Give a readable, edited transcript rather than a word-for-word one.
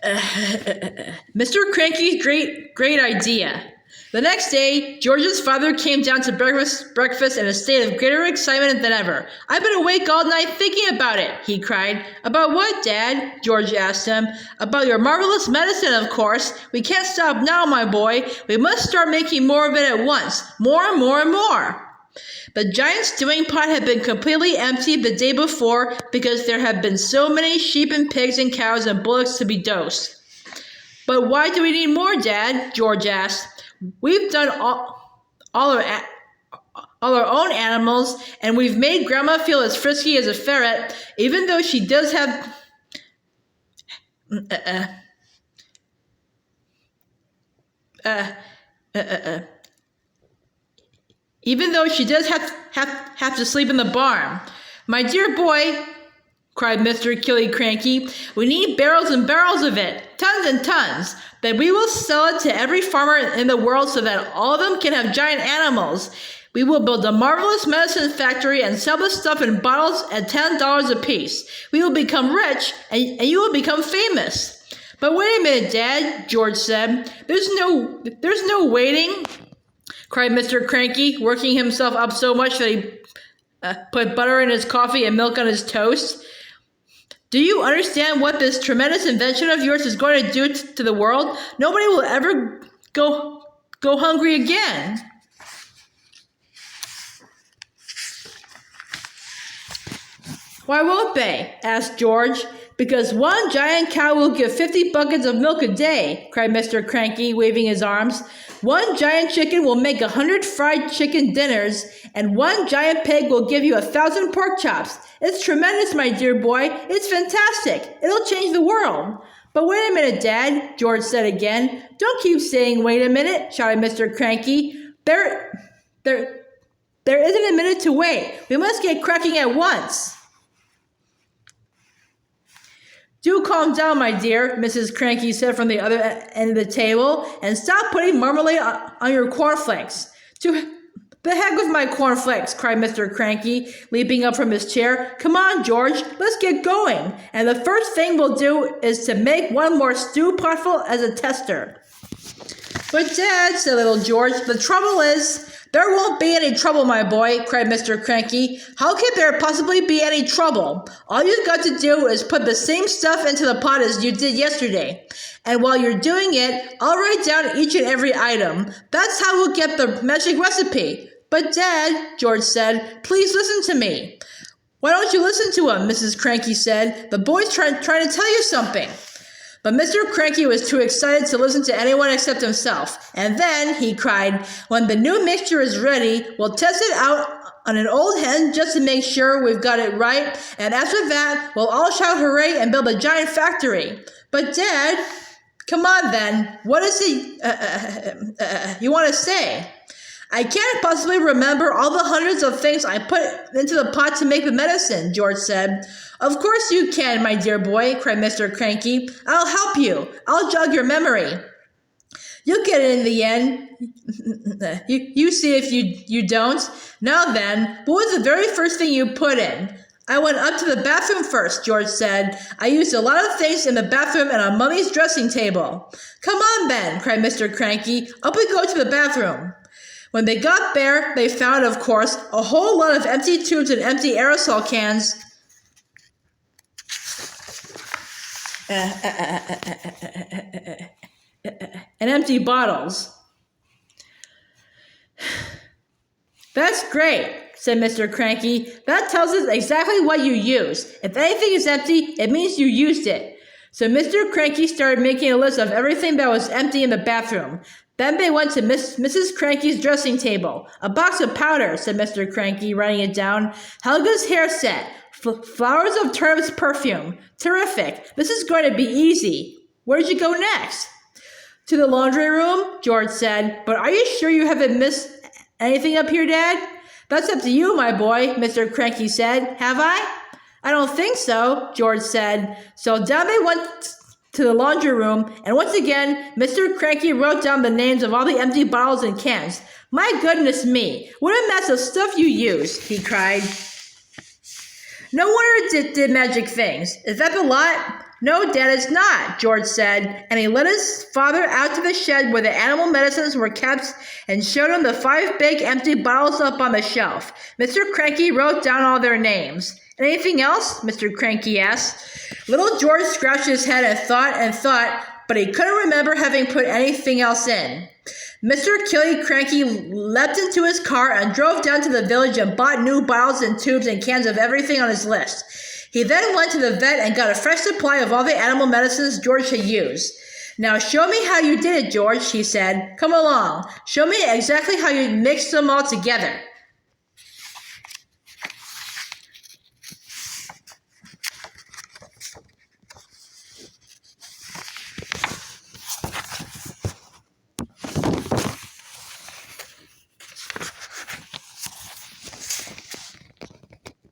Mr. Kranky's great idea. The next day, George's father came down to breakfast in a state of greater excitement than ever. "I've been awake all night thinking about it," he cried. "About what, Dad?" George asked him. "About your marvelous medicine, of course. We can't stop now, my boy. We must start making more of it at once. More and more and more." The giant stewing pot had been completely emptied the day before because there had been so many sheep and pigs and cows and bullocks to be dosed. "But why do we need more, Dad?" George asked. "We've done all our own animals, and we've made Grandma feel as frisky as a ferret, even though she does have have to sleep in the barn." "My dear boy," cried Mr. Kranky, "we need barrels and barrels of it, tons and tons. Then we will sell it to every farmer in the world so that all of them can have giant animals. We will build a marvelous medicine factory and sell the stuff in bottles at $10 apiece. We will become rich, and you will become famous." "But wait a minute, Dad," George said. There's no waiting," cried Mr. Kranky, working himself up so much that he put butter in his coffee and milk on his toast. "Do you understand what this tremendous invention of yours is going to do to the world? Nobody will ever go hungry again." "Why won't they?" asked George. "Because one giant cow will give 50 buckets of milk a day," cried Mr. Kranky, waving his arms. "One giant chicken will make 100 fried chicken dinners, and one giant pig will give you 1,000 pork chops. It's tremendous, my dear boy. It's fantastic. It'll change the world." "But wait a minute, Dad," George said again. "Don't keep saying wait a minute," shouted Mr. Kranky. There isn't a minute to wait. We must get cracking at once." "Do calm down, my dear," Mrs. Kranky said from the other end of the table, "and stop putting marmalade on your cornflakes." "To the heck with my cornflakes," cried Mr. Kranky, leaping up from his chair. "Come on, George, let's get going. And the first thing we'll do is to make one more stew potful as a tester." "But Dad," said little George, "the trouble is—" "There won't be any trouble, my boy," cried Mr. Kranky. "How could there possibly be any trouble? All you've got to do is put the same stuff into the pot as you did yesterday. And while you're doing it, I'll write down each and every item. That's how we'll get the magic recipe." "But Dad," George said, "please listen to me." "Why don't you listen to him?" Mrs. Kranky said. "The boy's trying to tell you something." But Mr. Kranky was too excited to listen to anyone except himself. "And then," he cried, "when the new mixture is ready, we'll test it out on an old hen just to make sure we've got it right. And after that, we'll all shout hooray and build a giant factory." "But Dad—" "Come on then, what is it you want to say?" "I can't possibly remember all the hundreds of things I put into the pot to make the medicine," George said. "Of course you can, my dear boy," cried Mr. Kranky. "I'll help you. I'll jog your memory. You'll get it in the end. You see if you don't. Now then, what was the very first thing you put in?" "I went up to the bathroom first," George said. "I used a lot of things in the bathroom and on Mummy's dressing table." "Come on then," cried Mr. Kranky. "Up we go to the bathroom." When they got there, they found, of course, a whole lot of empty tubes and empty aerosol cans. And empty bottles. "That's great," said Mr. Kranky. "That tells us exactly what you used. If anything is empty, it means you used it." So Mr. Kranky started making a list of everything that was empty in the bathroom. Then they went to Mrs. Kranky's dressing table. "A box of powder," said Mr. Kranky, writing it down. "Helga's hair set. Flowers of turnips perfume. Terrific. This is going to be easy. Where did you go next?" "To the laundry room," George said. "But are you sure you haven't missed anything up here, Dad?" "That's up to you, my boy," Mr. Kranky said. "Have I?" "I don't think so," George said. So down they went to the laundry room, and once again, Mr. Kranky wrote down the names of all the empty bottles and cans. "My goodness me, what a mess of stuff you used," he cried. "No wonder it did magic things. Is that the lot?" No, Dad, it's not, George said, and he led his father out to the shed where the animal medicines were kept and showed him the 5 big empty bottles up on the shelf. Mr. Kranky wrote down all their names. Anything else? Mr. Kranky asked. Little George scratched his head and thought, but he couldn't remember having put anything else in. Mr. Killy Kranky leapt into his car and drove down to the village and bought new bottles and tubes and cans of everything on his list. He then went to the vet and got a fresh supply of all the animal medicines George had used. Now show me how you did it, George, he said. Come along. Show me exactly how you mixed them all together.